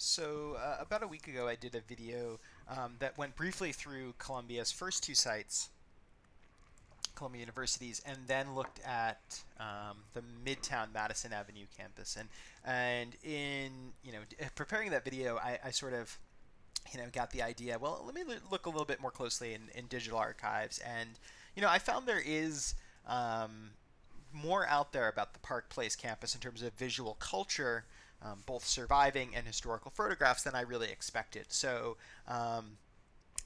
So about a week ago, I did a video that went briefly through Columbia's first two sites, Columbia Universities, and then looked at the Midtown Madison Avenue campus. And in preparing that video, I sort of got the idea. Well, let me look a little bit more closely in digital archives, and I found there is more out there about the Park Place campus in terms of visual culture, both surviving and historical photographs, than I really expected. So,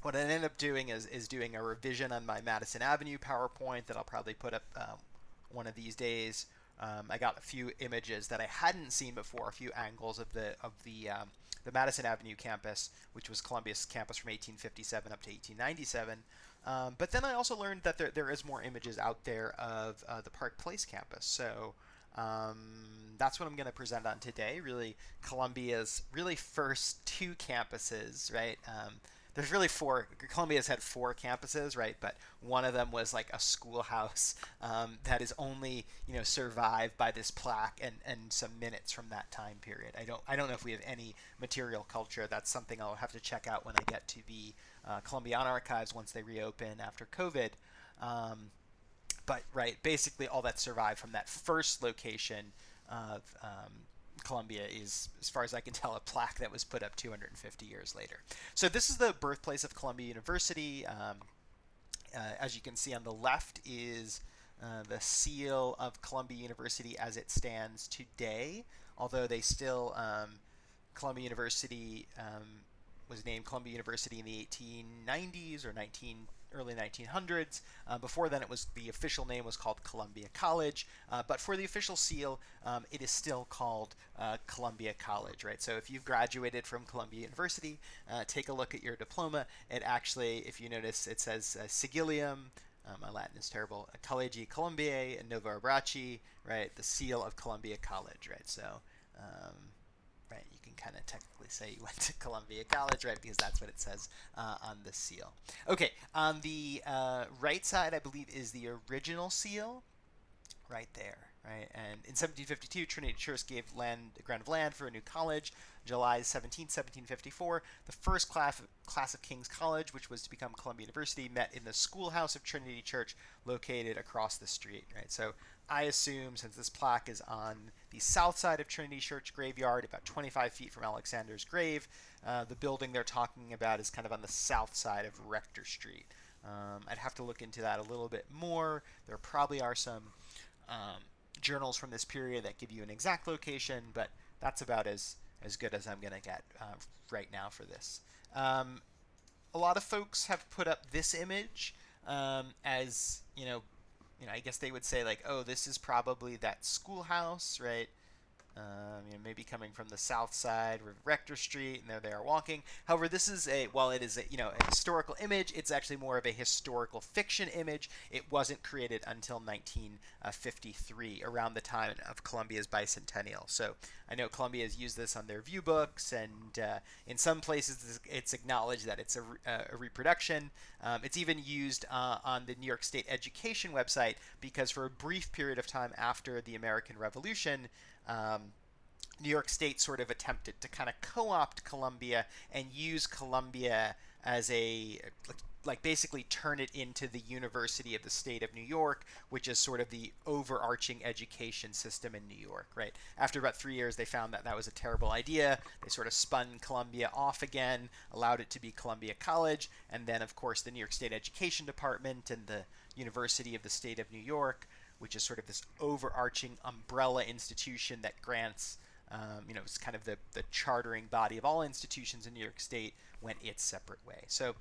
what I ended up doing is doing a revision on my Madison Avenue PowerPoint that I'll probably put up one of these days. I got a few images that I hadn't seen before, a few angles of the Madison Avenue campus, which was Columbia's campus from 1857 up to 1897. But then I also learned that there is more images out there of the Park Place campus. So that's what I'm going to present on today. Really, Columbia's really first two campuses, right? There's really four. Columbia's had four campuses, right? But one of them was like a schoolhouse that is only survived by this plaque and some minutes from that time period. I don't know if we have any material culture. That's something I'll have to check out when I get to the Columbiana archives once they reopen after COVID. But right, basically all that survived from that first location of Columbia is, as far as I can tell, a plaque that was put up 250 years later. So this is the birthplace of Columbia University. As you can see on the left is the seal of Columbia University as it stands today, although they still, Columbia University was named Columbia University in the 1890s or early 1900s. Before then, the official name was called Columbia College, but for the official seal, it is still called Columbia College, right? So if you've graduated from Columbia University, take a look at your diploma. It actually, if you notice, it says Sigillium. My Latin is terrible. Collegi Columbiae and Nova Abraci, right? The seal of Columbia College, right? So. Right, you can kind of technically say you went to Columbia College, right, because that's what it says on the seal. Okay, on the right side, I believe, is the original seal, right there, right? And in 1752, Trinity Church gave a grant of land for a new college. July 17, 1754, the first class of King's College, which was to become Columbia University, met in the schoolhouse of Trinity Church, located across the street, right? So I assume, since this plaque is on the south side of Trinity Church graveyard, about 25 feet from Alexander's grave, the building they're talking about is kind of on the south side of Rector Street. I'd have to look into that a little bit more. There probably are some journals from this period that give you an exact location, but that's about as good as I'm going to get right now for this. A lot of folks have put up this image as, I guess they would say like, oh, this is probably that schoolhouse, right? Maybe coming from the south side of Rector Street, and there they are walking. However, this is while it is a historical image, it's actually more of a historical fiction image. It wasn't created until 1953, around the time of Columbia's bicentennial. So I know Columbia has used this on their view books, and in some places it's acknowledged that it's a reproduction. It's even used on the New York State Education website, because for a brief period of time after the American Revolution, New York State sort of attempted to kind of co-opt Columbia and use Columbia as basically turn it into the University of the State of New York, which is sort of the overarching education system in New York, right? After about 3 years, they found that was a terrible idea. They sort of spun Columbia off again, allowed it to be Columbia College, and then, of course, the New York State Education Department and the University of the State of New York, which is sort of this overarching umbrella institution that grants, it's kind of the chartering body of all institutions in New York State, went its separate way. So,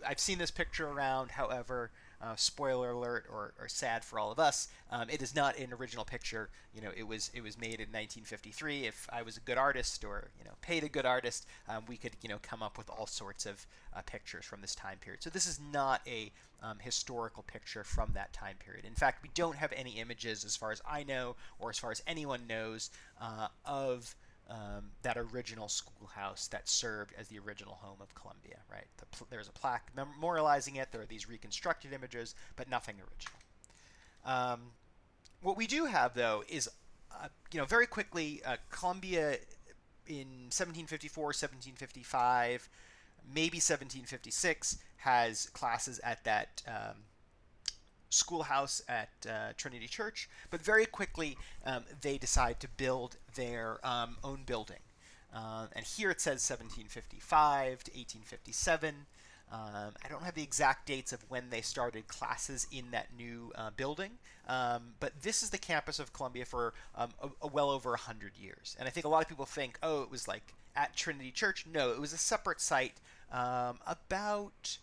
I've seen this picture around. However, spoiler alert, or sad for all of us, it is not an original picture. It was made in 1953. If I was a good artist, or paid a good artist, we could come up with all sorts of pictures from this time period. So this is not a historical picture from that time period. In fact, we don't have any images, as far as I know, or as far as anyone knows, of that original schoolhouse that served as the original home of Columbia, right? There's a plaque memorializing it. There are these reconstructed images, but nothing original. What we do have, though, is, very quickly, Columbia in 1754, 1755, maybe 1756, has classes at that schoolhouse at Trinity Church, but very quickly they decide to build their own building. And here it says 1755 to 1857. I don't have the exact dates of when they started classes in that new building, but this is the campus of Columbia for well over 100 years. And I think a lot of people think, oh, it was like at Trinity Church. No, it was a separate site about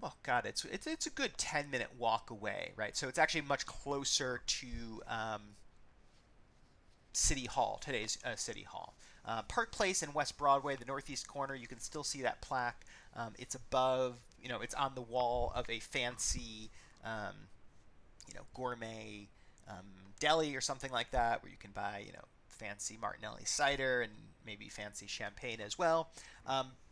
oh God, it's a good 10-minute walk away, right? So it's actually much closer to City Hall, today's City Hall. Park Place in West Broadway, the northeast corner, you can still see that plaque. It's above, it's on the wall of a fancy, gourmet deli or something like that, where you can buy, fancy Martinelli cider and maybe fancy champagne as well.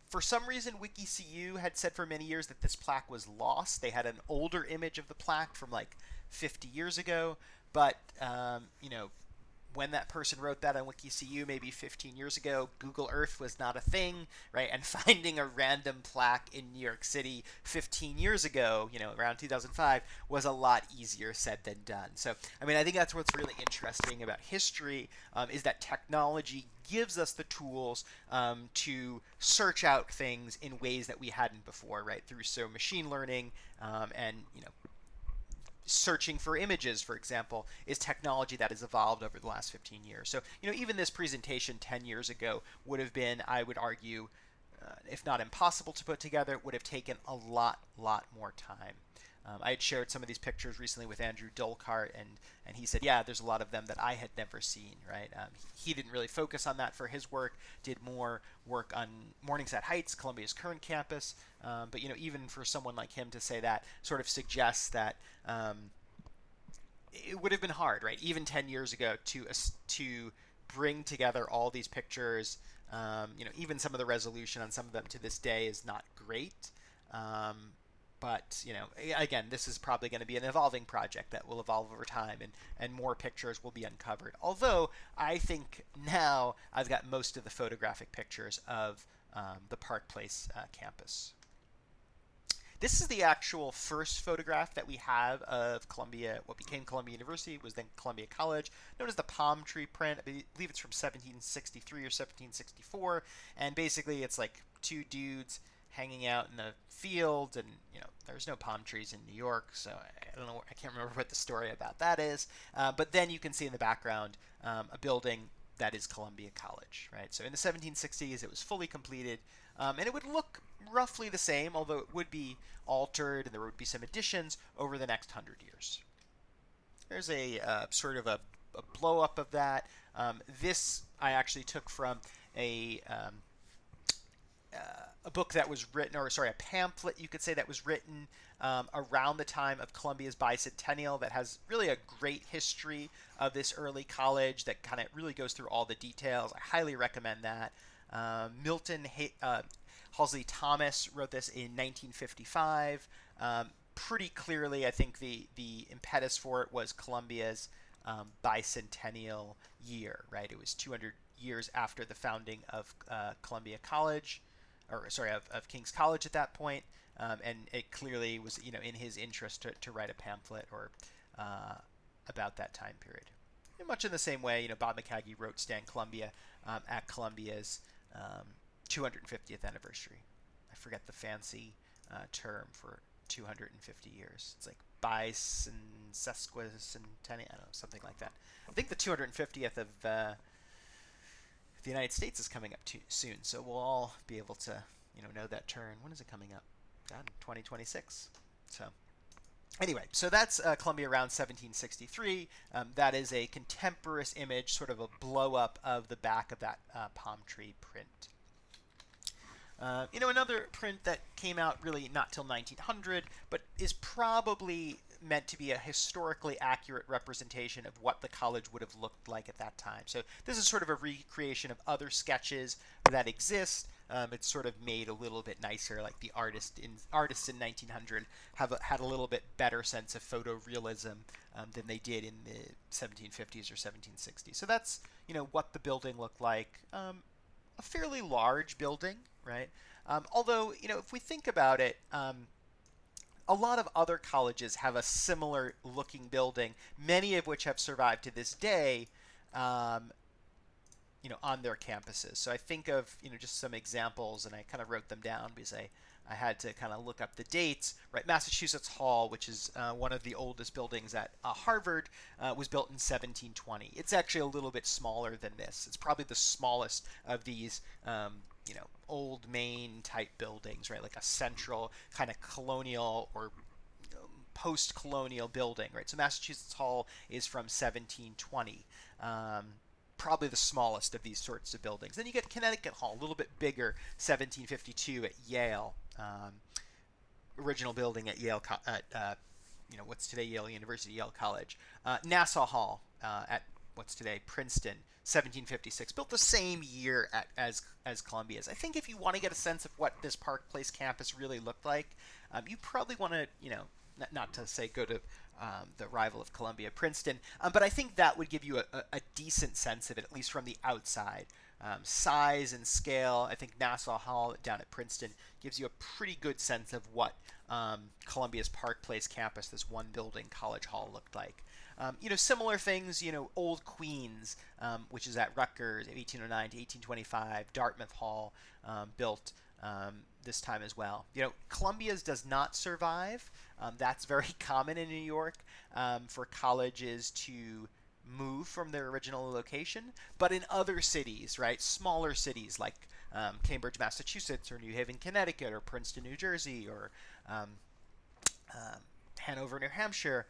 For some reason, WikiCU had said for many years that this plaque was lost. They had an older image of the plaque from like 50 years ago, but when that person wrote that on WikiCU maybe 15 years ago, Google Earth was not a thing, right? And finding a random plaque in New York City 15 years ago, around 2005, was a lot easier said than done. So, I think that's what's really interesting about history, is that technology gives us the tools to search out things in ways that we hadn't before, right? Through machine learning and, searching for images, for example, is technology that has evolved over the last 15 years. So, even this presentation 10 years ago would have been, I would argue, if not impossible to put together, it would have taken a lot more time. I had shared some of these pictures recently with Andrew Dolkart, and he said, yeah, there's a lot of them that I had never seen, right? He didn't really focus on that for his work, did more work on Morningside Heights, Columbia's current campus, but even for someone like him to say that sort of suggests that it would have been hard, right? Even 10 years ago to bring together all these pictures, even some of the resolution on some of them to this day is not great. But, again, this is probably going to be an evolving project that will evolve over time, and more pictures will be uncovered. Although I think now I've got most of the photographic pictures of the Park Place campus. This is the actual first photograph that we have of Columbia, what became Columbia University, was then Columbia College, known as the palm tree print. I believe it's from 1763 or 1764, and basically it's like two dudes hanging out in the field, and there's no palm trees in New York, so I don't know, I can't remember what the story about that is. But then you can see in the background a building that is Columbia College, right? So in the 1760s, it was fully completed, and it would look roughly the same, although it would be altered, and there would be some additions over the next 100 years. There's a sort of a blow up of that. This I actually took from a book that was written, or sorry, a pamphlet, you could say, that was written around the time of Columbia's bicentennial, that has really a great history of this early college that kind of really goes through all the details. I highly recommend that. Milton Halsey Thomas wrote this in 1955. Pretty clearly, I think the impetus for it was Columbia's bicentennial year, right? It was 200 years after the founding of Columbia College, or sorry, of King's College at that point, and it clearly was, in his interest to write a pamphlet or about that time period. And much in the same way, Bob McCagey wrote Stand Columbia at Columbia's 250th anniversary. I forget the fancy term for 250 years. It's like sesquicentennial, I don't know, something like that. I think the 250th of the United States is coming up soon, so we'll all be able to, know that turn. When is it coming up? God, 2026. So, anyway, so that's Columbia around 1763. That is a contemporaneous image, sort of a blow up of the back of that palm tree print. Another print that came out really not till 1900, but is probably meant to be a historically accurate representation of what the college would have looked like at that time. So this is sort of a recreation of other sketches that exist. It's sort of made a little bit nicer. Like the artists in 1900 had a little bit better sense of photorealism than they did in the 1750s or 1760s. So that's what the building looked like. A fairly large building, right? Although if we think about it. A lot of other colleges have a similar looking building, many of which have survived to this day, um, on their campuses. So I think of, just some examples, and I kind of wrote them down because I had to kind of look up the dates, right? Massachusetts Hall, which is one of the oldest buildings at Harvard, was built in 1720. It's actually a little bit smaller than this. It's probably the smallest of these, old Maine type buildings, right? Like a central kind of colonial or post-colonial building, right? So Massachusetts Hall is from 1720. Probably the smallest of these sorts of buildings. Then you get Connecticut Hall, a little bit bigger, 1752 at Yale. Original building at Yale, what's today Yale University, Yale College. Nassau Hall at what's today Princeton, 1756, built the same year as Columbia's. I think if you want to get a sense of what this Park Place campus really looked like, you probably want to, not to say go to the rival of Columbia, Princeton, but I think that would give you a decent sense of it, at least from the outside. Size and scale, I think Nassau Hall down at Princeton gives you a pretty good sense of what Columbia's Park Place campus, this one building college hall, looked like. Similar things, Old Queens, which is at Rutgers, 1809 to 1825, Dartmouth Hall, built this time as well. Columbia's does not survive. That's very common in New York for colleges to move from their original location. But in other cities, right, smaller cities like Cambridge, Massachusetts, or New Haven, Connecticut, or Princeton, New Jersey, or Hanover, New Hampshire,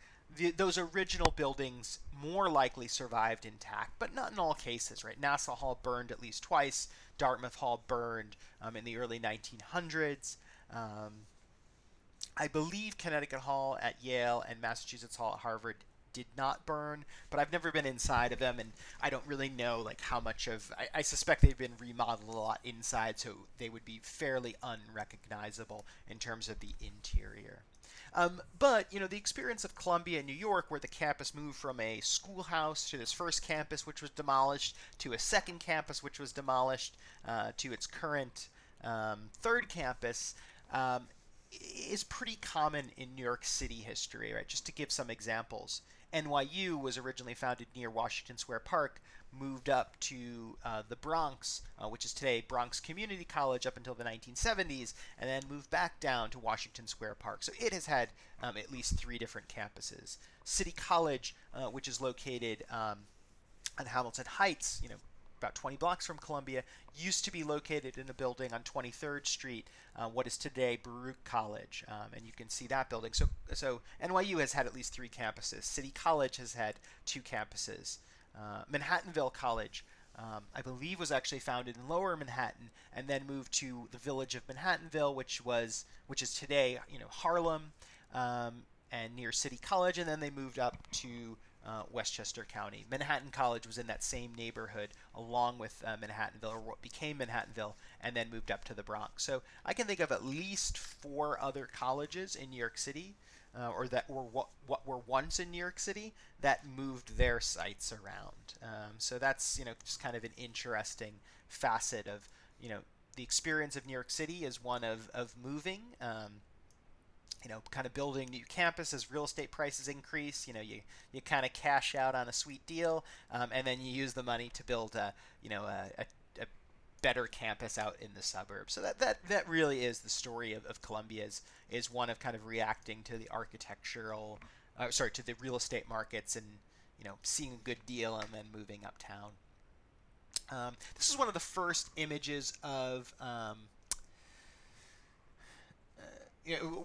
those original buildings more likely survived intact, but not in all cases, right? Nassau Hall burned at least twice. Dartmouth Hall burned in the early 1900s. I believe Connecticut Hall at Yale and Massachusetts Hall at Harvard did not burn, but I've never been inside of them, and I don't really know like how much of. I suspect they've been remodeled a lot inside, so they would be fairly unrecognizable in terms of the interior. But the experience of Columbia in New York, where the campus moved from a schoolhouse to this first campus, which was demolished, to a second campus, which was demolished, to its current third campus, is pretty common in New York City history, right? Just to give some examples. NYU was originally founded near Washington Square Park, moved up to the Bronx, which is today Bronx Community College up until the 1970s, and then moved back down to Washington Square Park. So it has had at least 3 different campuses. City College, which is located on Hamilton Heights, about 20 blocks from Columbia, used to be located in a building on 23rd Street, what is today Baruch College, and you can see that building. So NYU has had at least 3 campuses. City College has had 2 campuses. Manhattanville College, I believe, was actually founded in Lower Manhattan and then moved to the village of Manhattanville, which is today Harlem, and near City College, and then they moved up to Westchester County. Manhattan College was in that same neighborhood along with Manhattanville, or what became Manhattanville, and then moved up to the Bronx. So I can think of at least 4 other colleges in New York City, or that were what were once in New York City, that moved their sites around. So that's just kind of an interesting facet of the experience of New York City is one of moving. Kind of building new campus as real estate prices increase. You kind of cash out on a sweet deal, and then you use the money to build a better campus out in the suburbs. So that really is the story of Columbia, is one of kind of reacting to the to the real estate markets, and seeing a good deal and then moving uptown. This is one of the first images of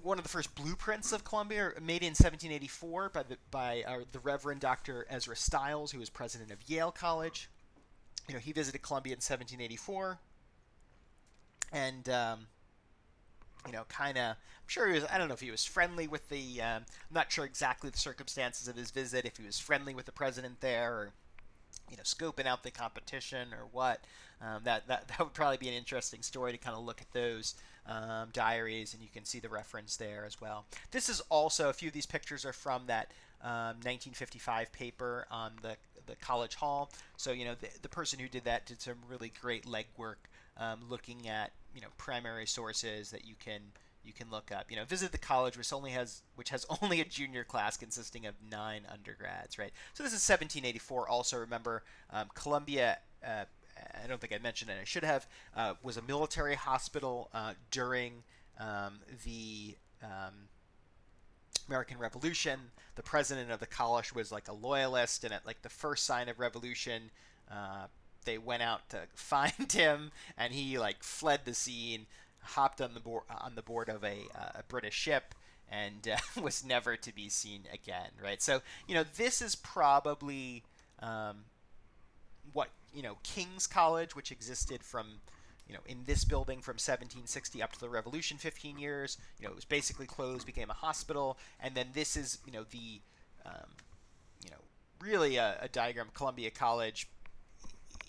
one of the first blueprints of Columbia, made in 1784 by the Reverend Dr. Ezra Stiles, who was president of Yale College. He visited Columbia in 1784, and kind of, I'm sure he was. I don't know if he was friendly with the. I'm not sure exactly the circumstances of his visit. If he was friendly with the president there, or scoping out the competition or what. That would probably be an interesting story to kind of look at those diaries, and you can see the reference there as well. This is also, a few of these pictures are from that 1955 paper on the college hall. So the person who did that did some really great legwork, looking at primary sources that you can look up. Visit the college, which has only a junior class consisting of 9 undergrads, right? So this is 1784. Also, remember, Columbia. I don't think I mentioned it. I should have. Was a military hospital during the American Revolution. The president of the college was like a loyalist, and at like the first sign of revolution, they went out to find him, and he like fled the scene, hopped on the board of a British ship, and was never to be seen again. Right. So this is probably what King's College, which existed from in this building from 1760 up to the Revolution, 15 years. It was basically closed, became a hospital, and then this is the um, really a diagram of Columbia College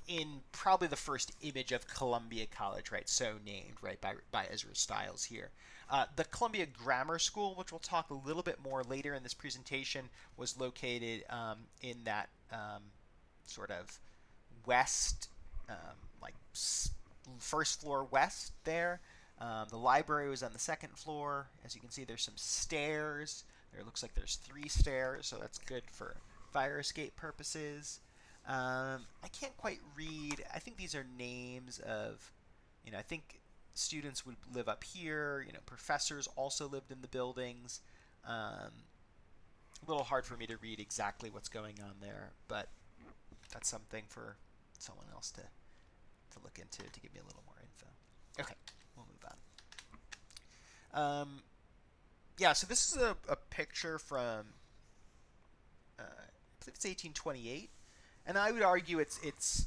in probably the first image of Columbia College, right? So named, right, by Ezra Stiles here. The Columbia Grammar School, which we'll talk a little bit more later in this presentation, was located in that sort of west, like first floor west there. The library was on the second floor. As you can see, there's some stairs. There looks like there's 3 stairs, so that's good for fire escape purposes. I can't quite read. I think these are names of, I think students would live up here. Professors also lived in the buildings. A little hard for me to read exactly what's going on there, but that's something for someone else to look into to give me a little more info. Okay, we'll move on. Yeah, so this is a picture from, I believe it's 1828, and I would argue it's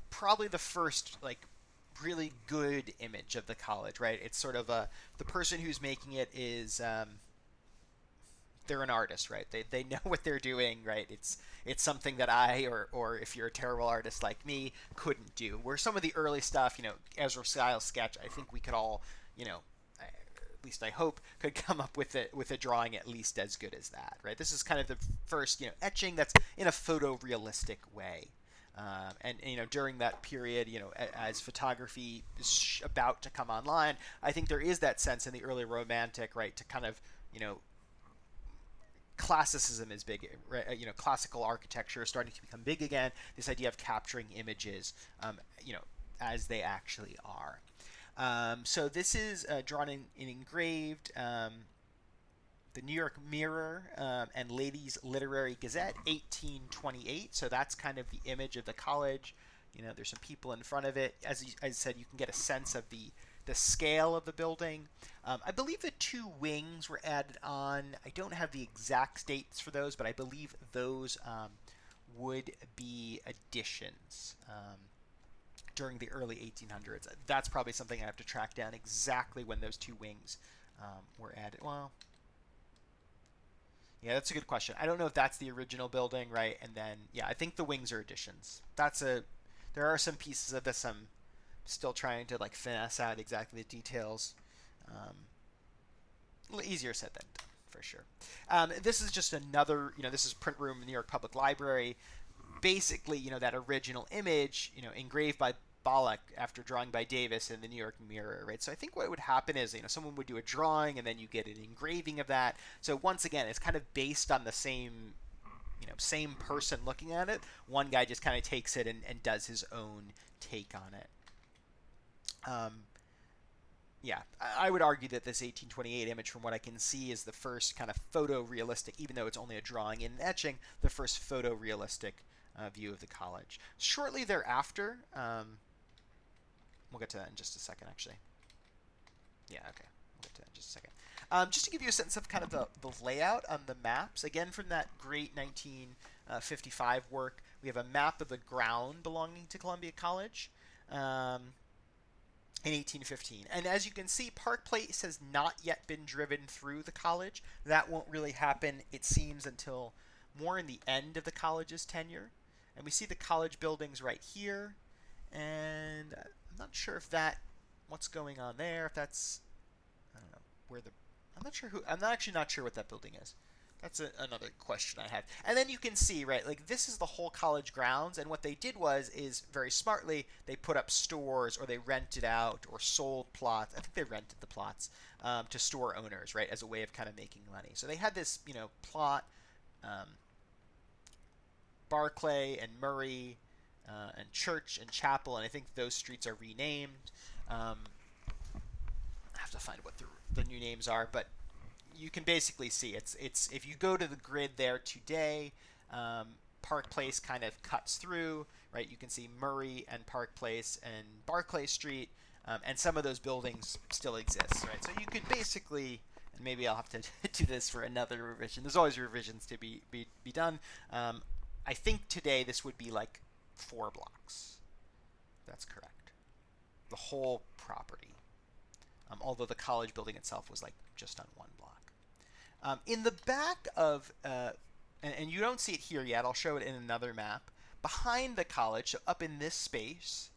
probably the first like really good image of the college, right? It's sort of the person who's making it is they're an artist, right? They know what they're doing, right? It's something that I or if you're a terrible artist like me couldn't do. Where some of the early stuff, Ezra Stiles' sketch, I think we could all, at least I hope, could come up with a drawing at least as good as that, right? This is kind of the first etching that's in a photorealistic way. And during that period, as photography is about to come online, I think there is that sense in the early Romantic, right, to kind of classicism is big, right? Classical architecture is starting to become big again. This idea of capturing images, as they actually are. So this is drawn in engraved. The New York Mirror and Ladies Literary Gazette, 1828. So that's kind of the image of the college. There's some people in front of it. As I said, you can get a sense of the scale of the building. I believe the 2 wings were added on. I don't have the exact dates for those, but I believe those would be additions during the early 1800s. That's probably something I have to track down exactly when those 2 wings were added. Well, yeah, that's a good question. I don't know if that's the original building, right? And then, yeah, I think the wings are additions. There are some pieces of this I'm still trying to like finesse out exactly the details. A little easier said than done, for sure. This is just another, this is print room in the New York Public Library. Basically, that original image, engraved by Bollock after drawing by Davis in the New York Mirror, right? So I think what would happen is, someone would do a drawing and then you get an engraving of that. So once again, it's kind of based on the same person looking at it. One guy just kind of takes it and does his own take on it. Yeah, I would argue that this 1828 image, from what I can see, is the first kind of photorealistic, even though it's only a drawing and an etching, the first photorealistic view of the college. Shortly thereafter, we'll get to that in just a second, actually. Yeah, okay. We'll get to that in just a second. Just to give you a sense of kind of the layout on the maps, again, from that great 1955 work, we have a map of the ground belonging to Columbia College. In 1815. And as you can see, Park Place has not yet been driven through the college. That won't really happen, it seems, until more in the end of the college's tenure. and we see the college buildings right here. And I'm not sure if what's going on there, if that's, I don't know, I'm actually not sure what that building is. That's another question I have. And then you can see, right, like this is the whole college grounds, and what they did is very smartly, they put up stores, or they rented out or sold plots. I think they rented the plots to store owners, right, as a way of kind of making money. So they had this, plot, um, Barclay and Murray, and Church and Chapel, and I think those streets are renamed. I have to find what the new names are, but you can basically see it's if you go to the grid there today, Park Place kind of cuts through, right? You can see Murray and Park Place and Barclay Street, and some of those buildings still exist, right? So you could basically, and maybe I'll have to do this for another revision. There's always revisions to be done. I think today this would be like 4 blocks. That's correct. The whole property. Although the college building itself was like just on 1 block. In the back of, and you don't see it here yet, I'll show it in another map, behind the college, so up in this space,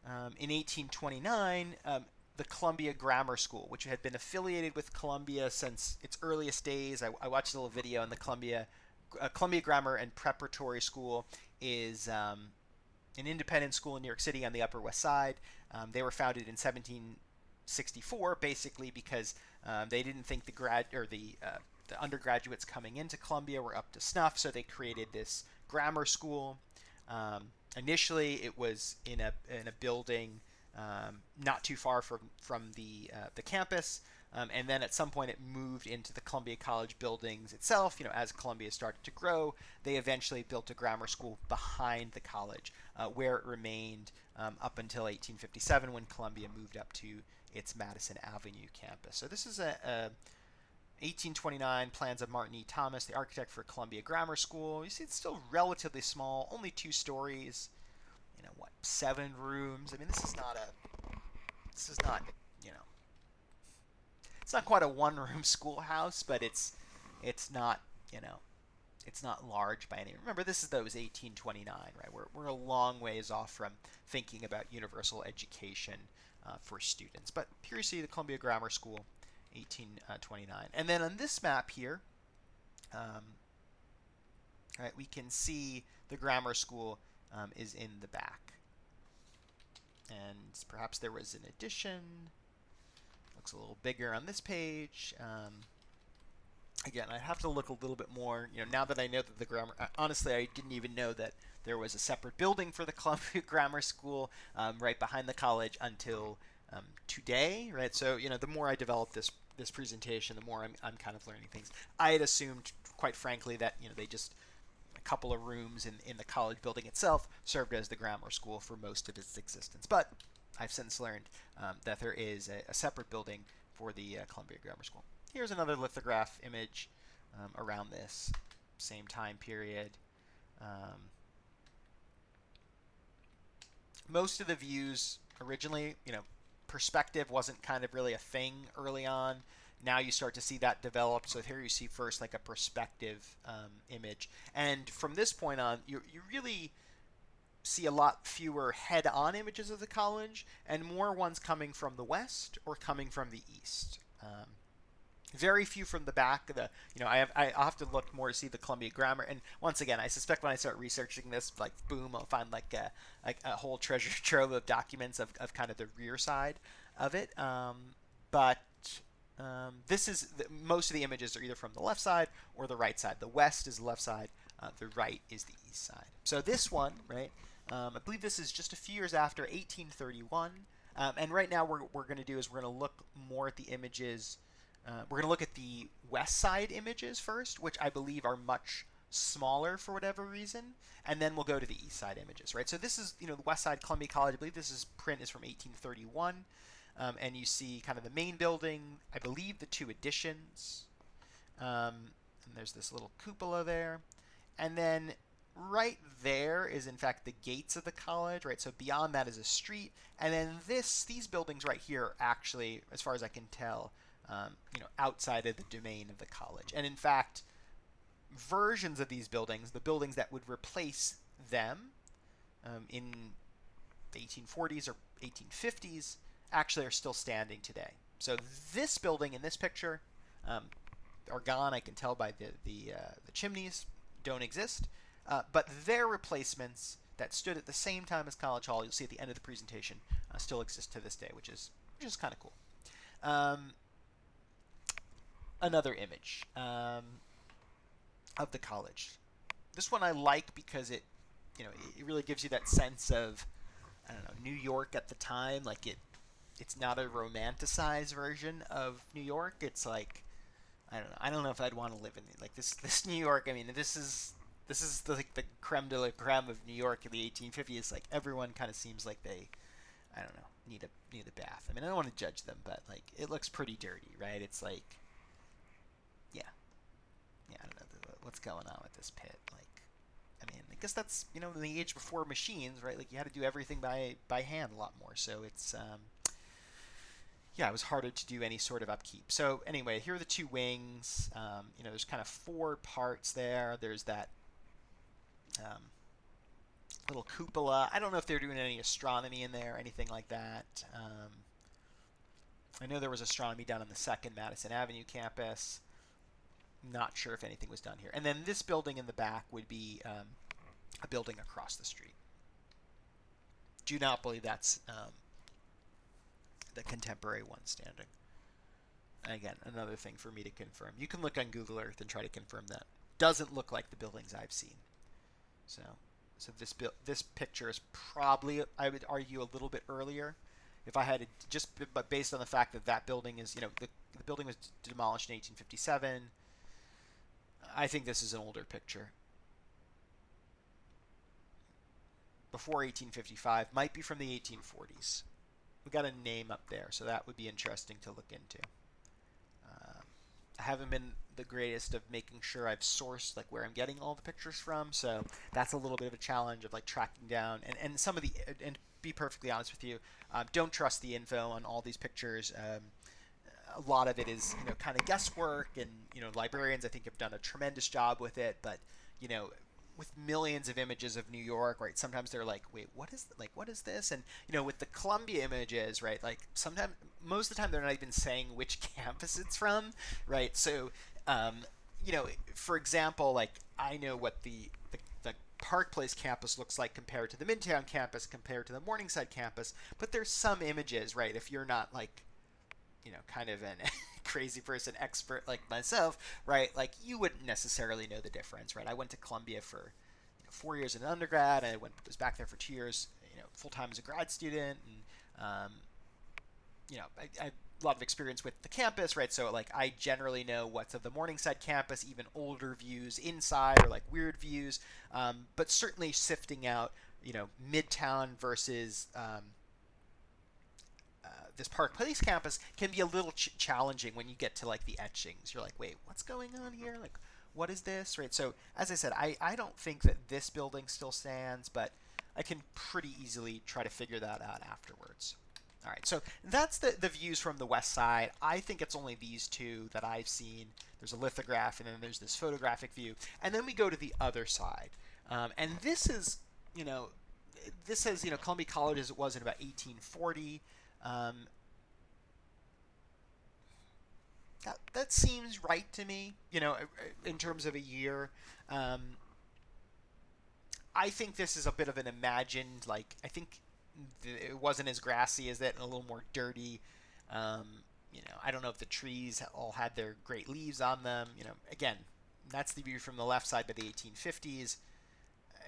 in 1829, the Columbia Grammar School, which had been affiliated with Columbia since its earliest days. I watched a little video on the Columbia Grammar and Preparatory School is an independent school in New York City on the Upper West Side. They were founded in 1764, basically because they didn't think the undergraduates coming into Columbia were up to snuff, so they created this grammar school. Initially, it was in a building not too far from the campus. And then at some point it moved into the Columbia College buildings itself. As Columbia started to grow, they eventually built a grammar school behind the college, where it remained up until 1857 when Columbia moved up to its Madison Avenue campus. So this is a 1829 plans of Martin E. Thomas, the architect for Columbia Grammar School. You see it's still relatively small, only 2 stories, 7 rooms. I mean, this is not, it's not quite a 1-room schoolhouse, but it's not, it's not large by any. Remember, this is those 1829, right? We're a long ways off from thinking about universal education for students. But here you see the Columbia Grammar School, 1829. And then on this map here, right, we can see the grammar school is in the back. And perhaps there was an addition. Looks a little bigger on this page. Again, I have to look a little bit more. Now that I know that the grammar, honestly, I didn't even know that there was a separate building for the Columbia Grammar School right behind the college until today, right? So, the more I develop this presentation, the more I'm kind of learning things. I had assumed, quite frankly, that they just a couple of rooms in the college building itself served as the grammar school for most of its existence. But I've since learned that there is a separate building for the Columbia Grammar School. Here's another lithograph image around this same time period. Most of the views originally, perspective wasn't kind of really a thing early on. Now you start to see that develop. So here you see first like a perspective image. And from this point on, you really see a lot fewer head-on images of the college and more ones coming from the west or coming from the east. Very few from the back. I'll have to look more to see the Columbia Grammar. And once again, I suspect when I start researching this, like boom, I'll find like a whole treasure trove of documents of kind of the rear side of it. But this is most of the images are either from the left side or the right side. The west is the left side. The right is the east side. So this one, right? I believe this is just a few years after 1831. And right now we're going to do is we're going to look more at the images. We're going to look at the west side images first, which I believe are much smaller for whatever reason, and then we'll go to the east side images, right? So this is, the west side Columbia College. I believe print is from 1831, and you see kind of the main building. I believe the 2 additions, and there's this little cupola there, and then right there is in fact the gates of the college, right? So beyond that is a street, and then these buildings right here are actually, as far as I can tell, outside of the domain of the college. And in fact, versions of these buildings, the buildings that would replace them in the 1840s or 1850s actually are still standing today. So this building in this picture um, are gone. I can tell by the chimneys don't exist, but their replacements that stood at the same time as College Hall, you'll see at the end of the presentation, still exist to this day, which is kind of cool. Um, Another image of the college. This one I like because it really gives you that sense of, I don't know, New York at the time. Like it's not a romanticized version of New York. It's like, I don't know. I don't know if I'd want to live in like this New York. I mean, this is like the creme de la creme of New York in the 1850s. Like everyone kind of seems like they, I don't know, need a bath. I mean, I don't want to judge them, but like it looks pretty dirty, right? It's like, yeah, yeah. I don't know what's going on with this pit. Like, I mean, I guess that's in the age before machines, right? Like you had to do everything by hand a lot more. So it's yeah, it was harder to do any sort of upkeep. So anyway, here are the two wings. There's kind of four parts there. There's that um, little cupola. I don't know if they're doing any astronomy in there or anything like that. I know there was astronomy done on the second Madison Avenue campus. Not sure if anything was done here. And then this building in the back would be a building across the street. Do not believe that's the contemporary one standing. Again, another thing for me to confirm. You can look on Google Earth and try to confirm that. Doesn't look like the buildings I've seen. So this picture is probably, I would argue, a little bit earlier. If I had to, but based on the fact that that building is, the building was demolished in 1857, I think this is an older picture. Before 1855, might be from the 1840s. We got a name up there, so that would be interesting to look into. I haven't been the greatest of making sure I've sourced like where I'm getting all the pictures from, so that's a little bit of a challenge of like tracking down and some of the, and be perfectly honest with you, don't trust the info on all these pictures. A lot of it is kind of guesswork, and librarians I think have done a tremendous job with it, but with millions of images of New York, right? Sometimes they're like, wait, what is this? And with the Columbia images, right? Like sometimes, most of the time, they're not even saying which campus it's from, right? So, for example, like I know what the Park Place campus looks like compared to the Midtown campus, compared to the Morningside campus, but there's some images, right? If you're not like kind of an crazy person expert like myself, right? Like you wouldn't necessarily know the difference, right? I went to Columbia for 4 years in undergrad. I was back there for 2 years, full time as a grad student, and I have a lot of experience with the campus, right? So like I generally know what's of the Morningside campus, even older views inside or like weird views, but certainly sifting out Midtown versus this Park Place campus can be a little challenging when you get to like the etchings. You're like, wait, what's going on here? Like, what is this? Right. So as I said, I don't think that this building still stands, but I can pretty easily try to figure that out afterwards. All right. So that's the views from the west side. I think it's only these two that I've seen. There's a lithograph, and then there's this photographic view, and then we go to the other side, and this is this says Columbia College as it was in about 1840. That seems right to me, in terms of a year. I think this is a bit of an imagined, like, I think it wasn't as grassy as that and a little more dirty. I don't know if the trees all had their great leaves on them. Again, that's the view from the left side by the 1850s.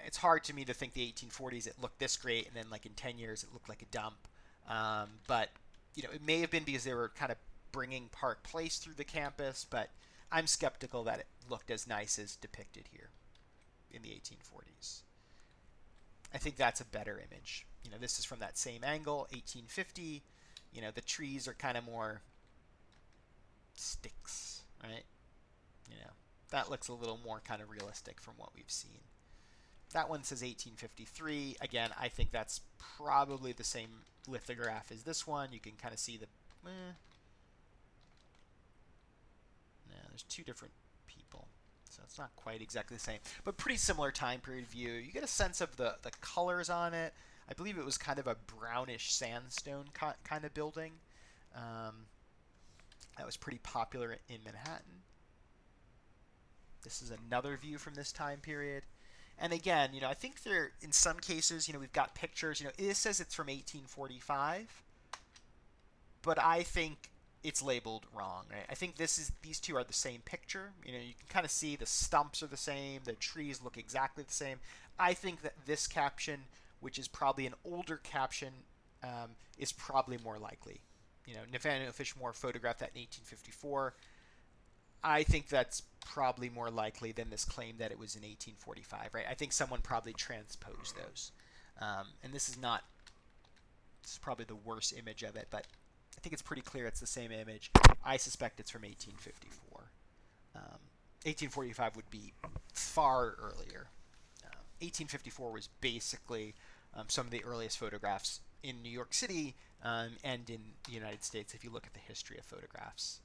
It's hard to me to think the 1840s it looked this great, and then like in 10 years it looked like a dump. But it may have been because they were kind of bringing Park Place through the campus, but I'm skeptical that it looked as nice as depicted here in the 1840s. I think that's a better image. This is from that same angle, 1850. The trees are kind of more sticks, right? That looks a little more kind of realistic from what we've seen. That one says 1853. Again, I think that's probably the same lithograph as this one. You can kind of see the... no, there's two different people. So it's not quite exactly the same, but pretty similar time period view. You get a sense of the colors on it. I believe it was kind of a brownish sandstone kind of building. Um, that was pretty popular in Manhattan. This is another view from this time period. And again, I think there, in some cases, we've got pictures. It says it's from 1845, but I think it's labeled wrong. Right? I think these two are the same picture. You can kind of see the stumps are the same, the trees look exactly the same. I think that this caption, which is probably an older caption, is probably more likely. Nathaniel Fishmore photographed that in 1854. I think that's probably more likely than this claim that it was in 1845, right? I think someone probably transposed those. And this is probably the worst image of it, but I think it's pretty clear it's the same image. I suspect it's from 1854. 1845 would be far earlier. 1854 was basically some of the earliest photographs in New York City and in the United States if you look at the history of photographs.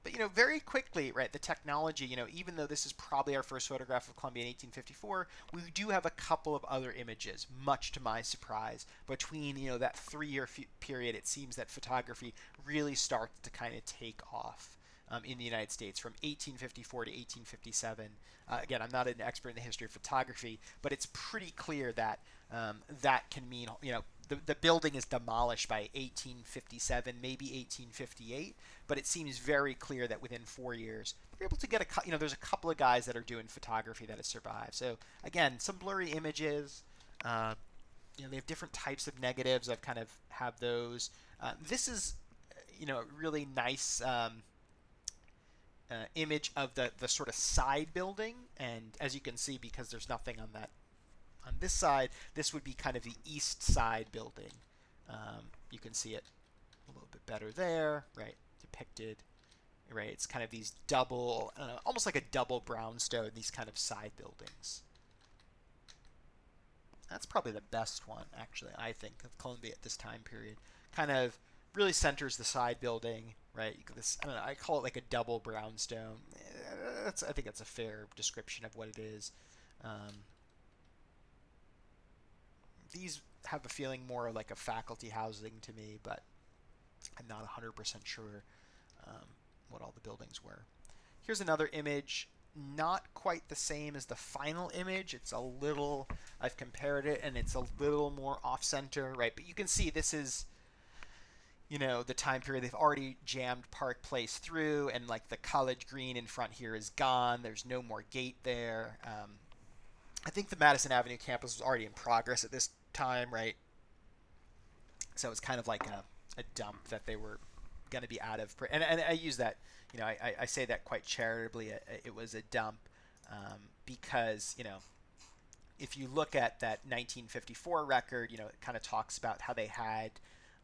But very quickly, right, the technology, even though this is probably our first photograph of Columbia in 1854, we do have a couple of other images, much to my surprise. Between, that 3-year period, it seems that photography really starts to kind of take off in the United States from 1854 to 1857. Again, I'm not an expert in the history of photography, but it's pretty clear that that can mean, the building is demolished by 1857, maybe 1858, but it seems very clear that within 4 years, we're able to get there's a couple of guys that are doing photography that have survived. So again, some blurry images. They have different types of negatives. I've kind of have those. This is, a really nice image of the sort of side building, and as you can see, because there's nothing on this side, this would be kind of the east side building. You can see it a little bit better there, right? Depicted, right? It's kind of these double, almost like a double brownstone, these kind of side buildings. That's probably the best one, actually, I think, of Columbia at this time period. Kind of really centers the side building, right? I don't know, I call it like a double brownstone. I think that's a fair description of what it is. These have a feeling more like a faculty housing to me, but I'm not 100% sure what all the buildings were. Here's another image, not quite the same as the final image. It's a little, I've compared it, and it's a little more off-center, right? But you can see this is, the time period. They've already jammed Park Place through, and like the College Green in front here is gone. There's no more gate there. I think the Madison Avenue campus was already in progress at this time, right? So it's kind of like a dump that they were going to be out of. And I use that, I say that quite charitably. It was a dump because, if you look at that 1954 record, it kind of talks about how they had,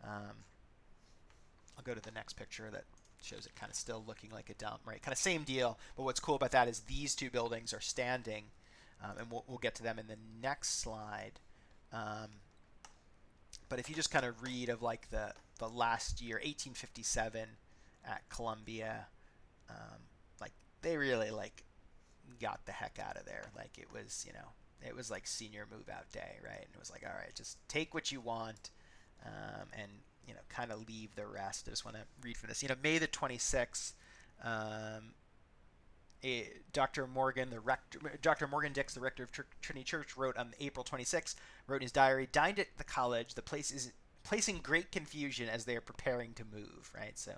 I'll go to the next picture that shows it kind of still looking like a dump, right? Kind of same deal. But what's cool about that is these two buildings are standing, and we'll get to them in the next slide. But if you just kind of read of like the last year, 1857 at Columbia, like they really like got the heck out of there. Like it was, it was like senior move out day, right? And it was like, all right, just take what you want, and kind of leave the rest. I just want to read from this. May the 26th. Dr. Morgan Dix, the rector of Trinity Church, wrote on April 26th, wrote in his diary, dined at the college. The place is placing great confusion as they are preparing to move, right? So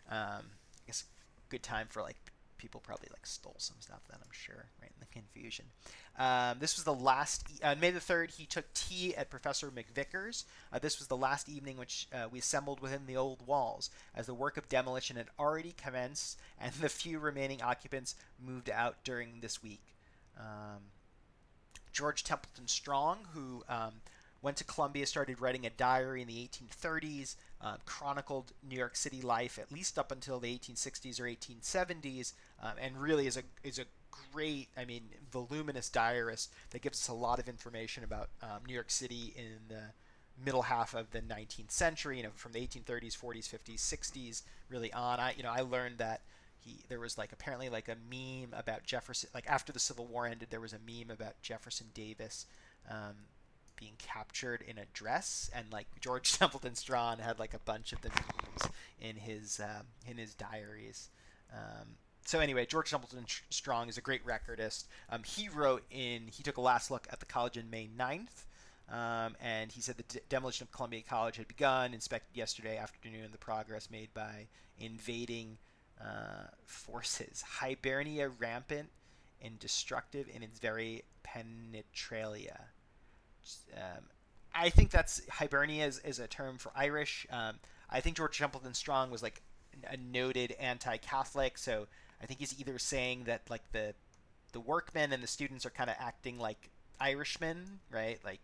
I guess good time for like people probably like stole some stuff then, I'm sure, right, in the confusion. This was the last, May the 3rd, he took tea at Professor McVicker's. This was the last evening which we assembled within the old walls, as the work of demolition had already commenced, and the few remaining occupants moved out during this week. George Templeton Strong, who went to Columbia, started writing a diary in the 1830s, chronicled New York City life at least up until the 1860s or 1870s, and really is a great, voluminous diarist that gives us a lot of information about New York City in the middle half of the 19th century, from the 1830s, 40s, 50s, 60s, really on. I learned that There was like apparently like a meme about Jefferson, like after the Civil War ended, there was a meme about Jefferson Davis um, being captured in a dress, and like George Templeton Strong had like a bunch of the memes in his diaries. Um, so anyway, George Templeton Strong is a great recordist. He took a last look at the college in May 9th. And he said the demolition of Columbia College had begun, inspected yesterday afternoon the progress made by invading forces. Hibernia rampant and destructive in its very penetralia. I think that's Hibernia is a term for Irish. I think George Templeton Strong was like a noted anti-Catholic, so I think he's either saying that like the workmen and the students are kind of acting like Irishmen, right? Like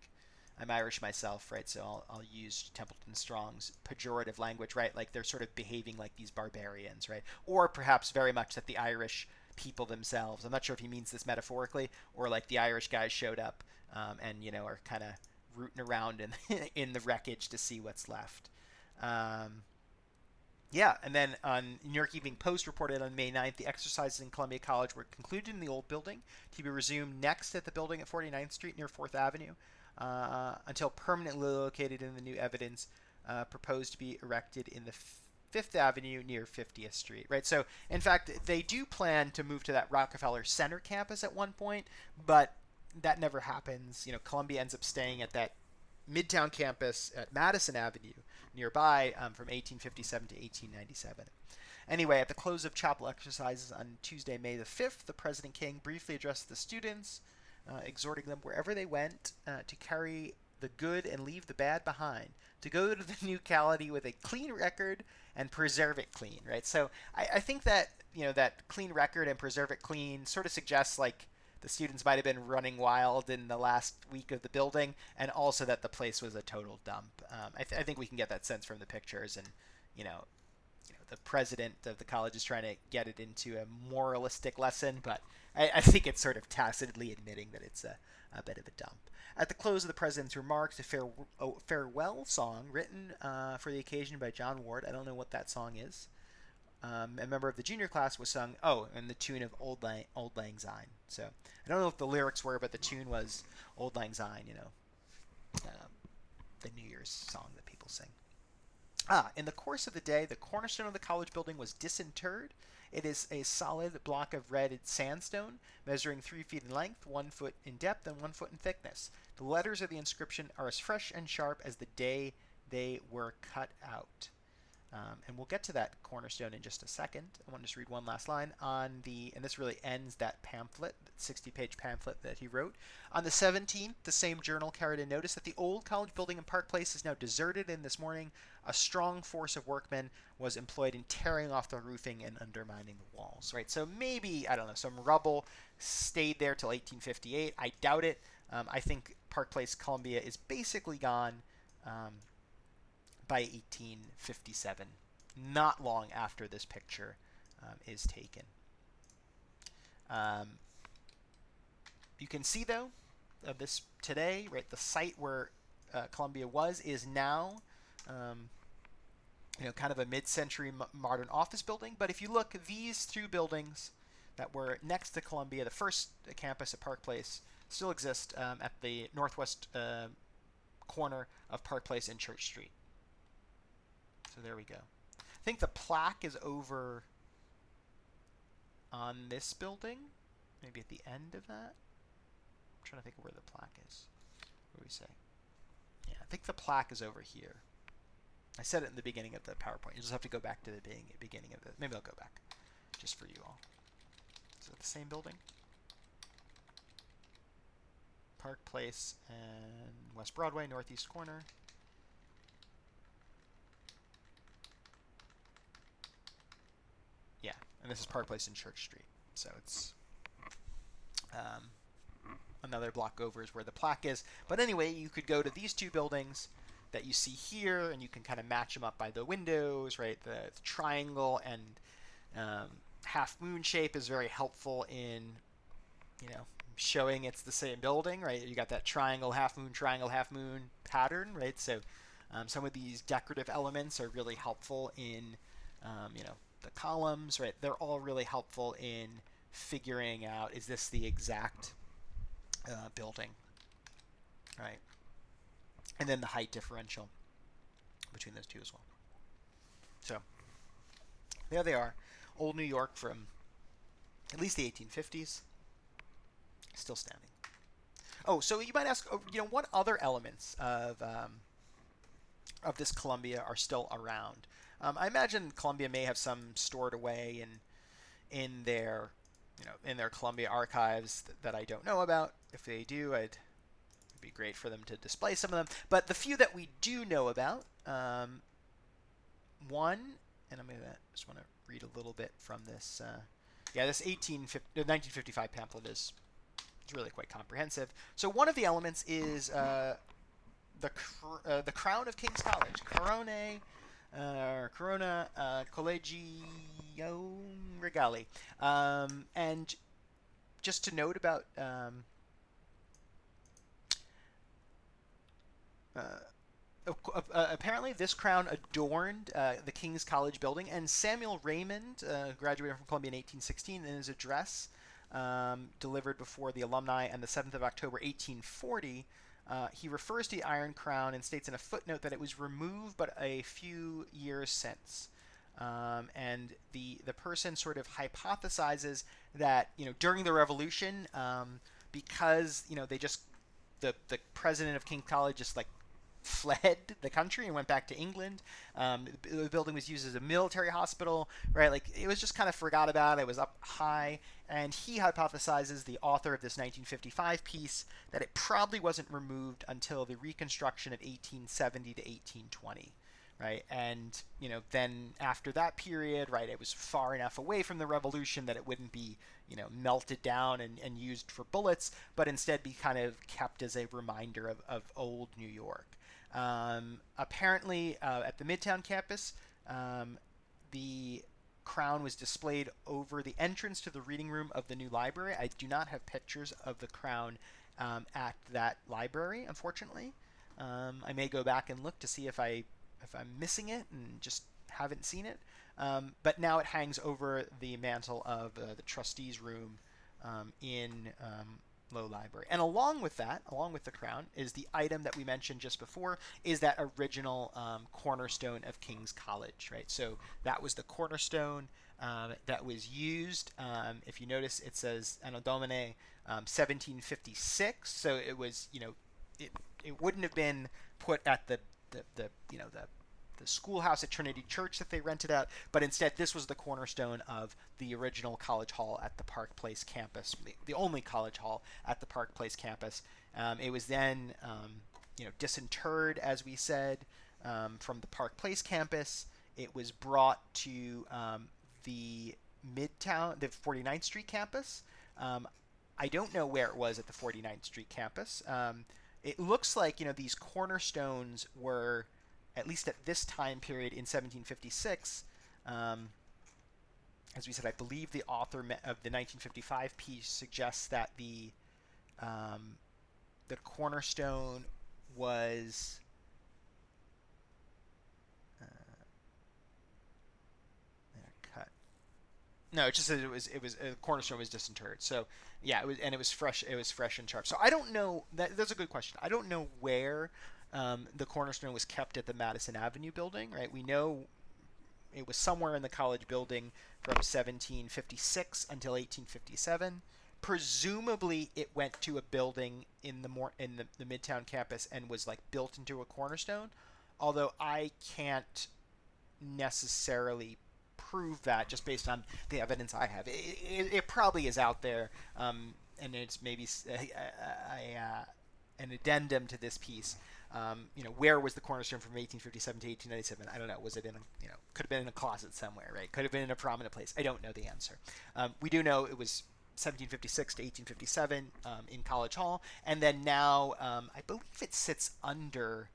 I'm Irish myself, right? So I'll use Templeton Strong's pejorative language, right? Like they're sort of behaving like these barbarians, right? Or perhaps very much that the Irish people themselves. I'm not sure if he means this metaphorically or like the Irish guys showed up and are kind of rooting around in in the wreckage to see what's left. Um, yeah, and then on New York Evening Post reported on May 9th, the exercises in Columbia College were concluded in the old building to be resumed next at the building at 49th Street near 4th Avenue until permanently located in the new evidence proposed to be erected in the Fifth Avenue near 50th Street, right? So, in fact, they do plan to move to that Rockefeller Center campus at one point, but that never happens. Columbia ends up staying at that Midtown campus at Madison Avenue nearby from 1857 to 1897. Anyway, at the close of chapel exercises on Tuesday, May the 5th, the President King briefly addressed the students, exhorting them wherever they went to carry the good and leave the bad behind, to go to the new colony with a clean record and preserve it clean, right? So I think that, that clean record and preserve it clean sort of suggests like the students might have been running wild in the last week of the building, and also that the place was a total dump. I think we can get that sense from the pictures, and the president of the college is trying to get it into a moralistic lesson, but I think it's sort of tacitly admitting that it's a bit of a dump. At the close of the president's remarks, a farewell song written for the occasion by John Ward. I don't know what that song is. A member of the junior class was sung, in the tune of Old Lang Syne. So I don't know what the lyrics were, but the tune was Old Lang Syne, the New Year's song that people sing. In the course of the day, the cornerstone of the college building was disinterred. It is a solid block of red sandstone, measuring 3 feet in length, 1 foot in depth, and 1 foot in thickness. The letters of the inscription are as fresh and sharp as the day they were cut out. And we'll get to that cornerstone in just a second. I want to just read one last line and this really ends that pamphlet, that 60-page pamphlet that he wrote. On the 17th, the same journal carried a notice that the old college building in Park Place is now deserted, and this morning a strong force of workmen was employed in tearing off the roofing and undermining the walls, right? So maybe, I don't know, some rubble stayed there till 1858. I doubt it. I think Park Place, Columbia is basically gone. By 1857, not long after this picture is taken. You can see, though, this today, right? The site where Columbia is now, kind of a mid-century modern office building. But if you look, these two buildings that were next to Columbia, the first campus at Park Place, still exist at the northwest corner of Park Place and Church Street. So there we go. I think the plaque is over on this building, maybe at the end of that. I'm trying to think of where the plaque is. What do we say? Yeah, I think the plaque is over here. I said it in the beginning of the PowerPoint. You just have to go back to the beginning of it. Maybe I'll go back just for you all. Is it the same building? Park Place and West Broadway, northeast corner. Yeah, and this is Park Place and Church Street. So it's another block over is where the plaque is. But anyway, you could go to these two buildings that you see here, and you can kind of match them up by the windows, right? The triangle and half moon shape is very helpful in, showing it's the same building, right? You got that triangle, half moon pattern, right? So some of these decorative elements are really helpful in, the columns, right? They're all really helpful in figuring out, is this the exact building, right? And then the height differential between those two as well. So there they are, old New York from at least the 1850s, still standing. Oh, so you might ask, what other elements of this Columbia are still around? I imagine Columbia may have some stored away in their in their Columbia archives that I don't know about. If they do, it'd be great for them to display some of them. But the few that we do know about, one, and I'm gonna just want to read a little bit from this. This 1955 pamphlet is really quite comprehensive. So one of the elements is the crown of King's College, Corona Collegium Regali, and just to note about apparently this crown adorned the King's College building, and Samuel Raymond graduated from Columbia in 1816. In his address delivered before the alumni on the 7th of October 1840, he refers to the Iron Crown and states in a footnote that it was removed but a few years since. And the person sort of hypothesizes that during the Revolution, because the president of King's College just like fled the country and went back to England. The building was used as a military hospital, right? Like it was just kind of forgot about. It was up high, and he hypothesizes, the author of this 1955 piece, that it probably wasn't removed until the Reconstruction of 1870 to 1820. Right, and then after that period, right, it was far enough away from the Revolution that it wouldn't be, melted down and used for bullets, but instead be kind of kept as a reminder of old New York. Apparently, at the Midtown campus, the crown was displayed over the entrance to the reading room of the new library. I do not have pictures of the crown at that library, unfortunately. I may go back and look to see if I'm missing it and just haven't seen it. But now it hangs over the mantle of the trustees' room in Low Library. And along with the crown, is the item that we mentioned just before, is that original cornerstone of King's College, right? So that was the cornerstone that was used. If you notice, it says Anno Domini 1756. So it was, it wouldn't have been put at the schoolhouse at Trinity Church that they rented out, but instead this was the cornerstone of the original College Hall at the Park Place campus, the only College Hall at the Park Place campus. It was then, disinterred, as we said, from the Park Place campus. It was brought to the 49th Street campus. I don't know where it was at the 49th Street campus. It looks like, these cornerstones were, at least at this time period in 1756, as we said, I believe the author of the 1955 piece suggests that the cornerstone was cut. No, it just said it was the cornerstone was disinterred. So yeah, it was fresh. It was fresh and sharp. So I don't know. That's a good question. I don't know where the cornerstone was kept at the Madison Avenue building, right? We know it was somewhere in the college building from 1756 until 1857. Presumably, it went to a building in the Midtown campus and was like built into a cornerstone. Although I can't necessarily prove that just based on the evidence I have. It probably is out there, and it's maybe an addendum to this piece. Where was the cornerstone from 1857 to 1897? I don't know. Was it could have been in a closet somewhere, right? Could have been in a prominent place. I don't know the answer. We do know it was 1756 to 1857 in College Hall, and then now I believe it sits under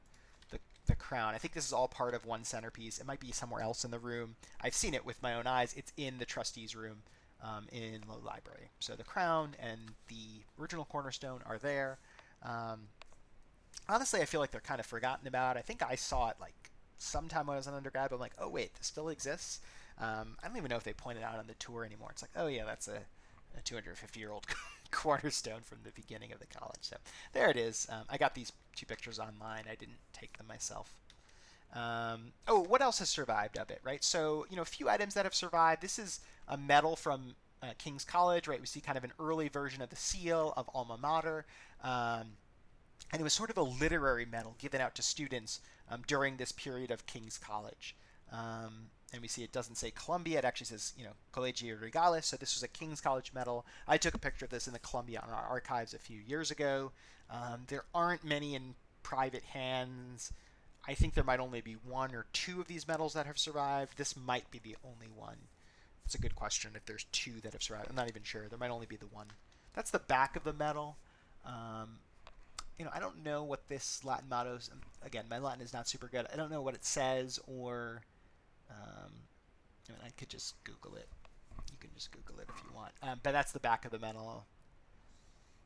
the crown. I think this is all part of one centerpiece. It might be somewhere else in the room. I've seen it with my own eyes. It's in the trustees' room in Low Library. So the crown and the original cornerstone are there. Honestly, I feel like they're kind of forgotten about. I think I saw it like sometime when I was an undergrad, but I'm like, oh wait, this still exists. I don't even know if they point it out on the tour anymore. It's like, oh yeah, that's a 250-year-old cornerstone from the beginning of the college. So there it is. I got these two pictures online. I didn't take them myself. Oh, what else has survived of it, right? So, a few items that have survived. This is a medal from King's College, right? We see kind of an early version of the seal of alma mater. And it was sort of a literary medal given out to students during this period of King's College. And we see it doesn't say Columbia, it actually says, Collegio Regales. So this was a King's College medal. I took a picture of this in the Columbia archives a few years ago. There aren't many in private hands. I think there might only be one or two of these medals that have survived. This might be the only one. It's a good question if there's two that have survived. I'm not even sure. There might only be the one. That's the back of the medal. I don't know what this Latin motto is. Again, my Latin is not super good. I don't know what it says, or I could just Google it. You can just Google it if you want. But that's the back of the medal.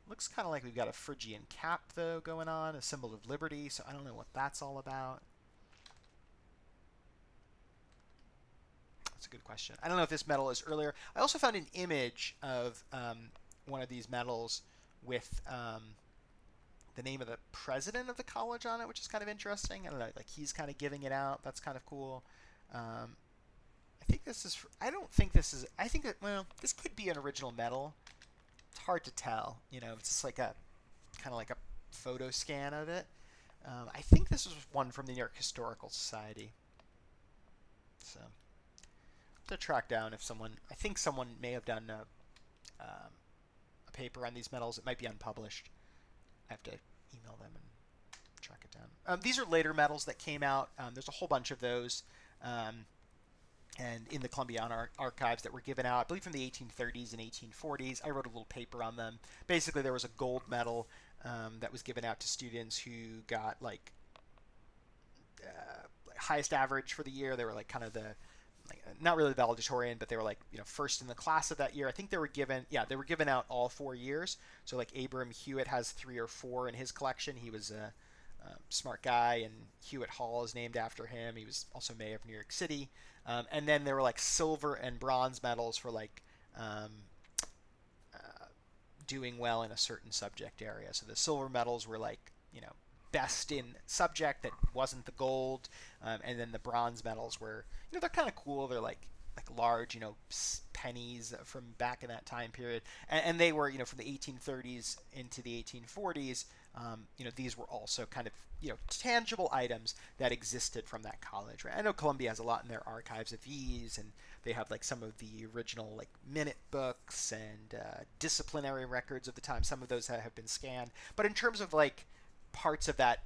Looks kind of like we've got a Phrygian cap, though, going on, a symbol of liberty, so I don't know what that's all about. That's a good question. I don't know if this medal is earlier. I also found an image of one of these medals with the name of the president of the college on it, which is kind of interesting. I don't know, like he's kind of giving it out. That's kind of cool. I think this is. I don't think this is. I think that this could be an original medal. It's hard to tell. It's just like a kind of like a photo scan of it. I think this was one from the New York Historical Society. So to track down if someone. I think someone may have done a paper on these medals. It might be unpublished. I have to email them and track it down. These are later medals that came out. There's a whole bunch of those, and in the Columbian archives that were given out, I believe from the 1830s and 1840s. I wrote a little paper on them. Basically, there was a gold medal that was given out to students who got like highest average for the year. They were like kind of the not really the valedictorian, but they were like first in the class of that year. I think they were given out all 4 years. So like Abram Hewitt has 3 or 4 in his collection. He was a smart guy, and Hewitt Hall is named after him. He was also mayor of New York City. And then there were like silver and bronze medals for like doing well in a certain subject area. So the silver medals were like best in subject that wasn't the gold, and then the bronze medals were they're kind of cool. They're like large pennies from back in that time period, and they were from the 1830s into the 1840s. These were also kind of tangible items that existed from that college. Right? I know Columbia has a lot in their archives of these, and they have like some of the original like minute books and disciplinary records of the time. Some of those have been scanned, but in terms of like parts of that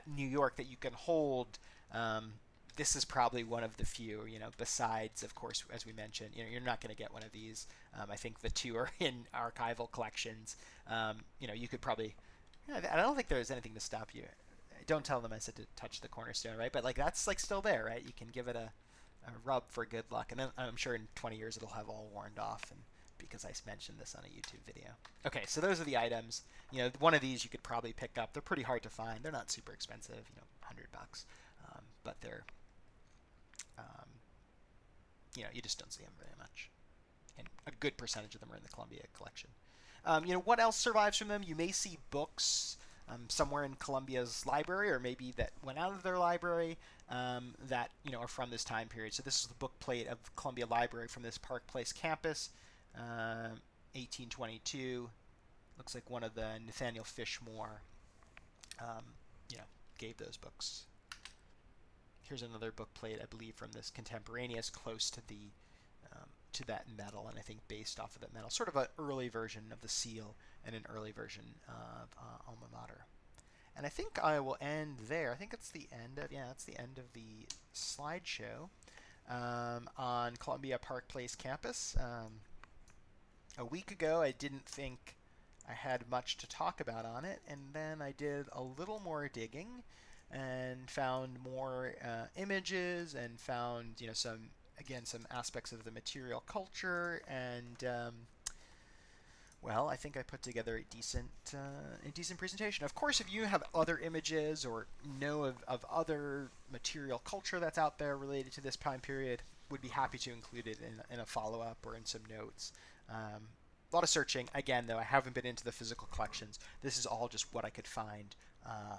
New York that you can hold, this is probably one of the few. Besides, of course, as we mentioned, you're not going to get one of these. I think the two are in archival collections. You could probably. I don't think there's anything to stop you. Don't tell them I said to touch the cornerstone, right? But like that's like still there, right? You can give it a rub for good luck, and then I'm sure in 20 years it'll have all worn off, and because I mentioned this on a YouTube video. Okay, so those are the items. One of these you could probably pick up. They're pretty hard to find. They're not super expensive, $100, but they're, you just don't see them very much. And a good percentage of them are in the Columbia collection. What else survives from them? You may see books somewhere in Columbia's library, or maybe that went out of their library that are from this time period. So this is the book plate of Columbia Library from this Park Place campus, 1822. Looks like one of the Nathaniel Fishmore, gave those books. Here's another book plate, I believe, from this contemporaneous, close to the to that medal, and I think based off of that medal, sort of an early version of the seal and an early version of alma mater. And I think I will end there. I think it's the end of that's the end of the slideshow on Columbia Park Place campus. A week ago, I didn't think I had much to talk about on it, and then I did a little more digging and found more images and found some aspects of the material culture and Well, I think I put together a decent presentation. Of course, if you have other images or know of other material culture that's out there related to this time period, would be happy to include it in a follow-up or in some notes. A lot of searching. Again, though, I haven't been into the physical collections. This is all just what I could find uh,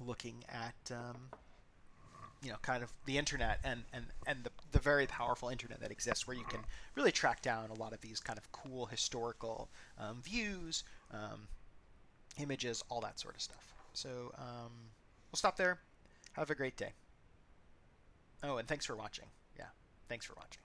looking at kind of the internet and the very powerful internet that exists where you can really track down a lot of these kind of cool historical views, images, all that sort of stuff. So we'll stop there. Have a great day. Oh, and thanks for watching. Yeah, thanks for watching.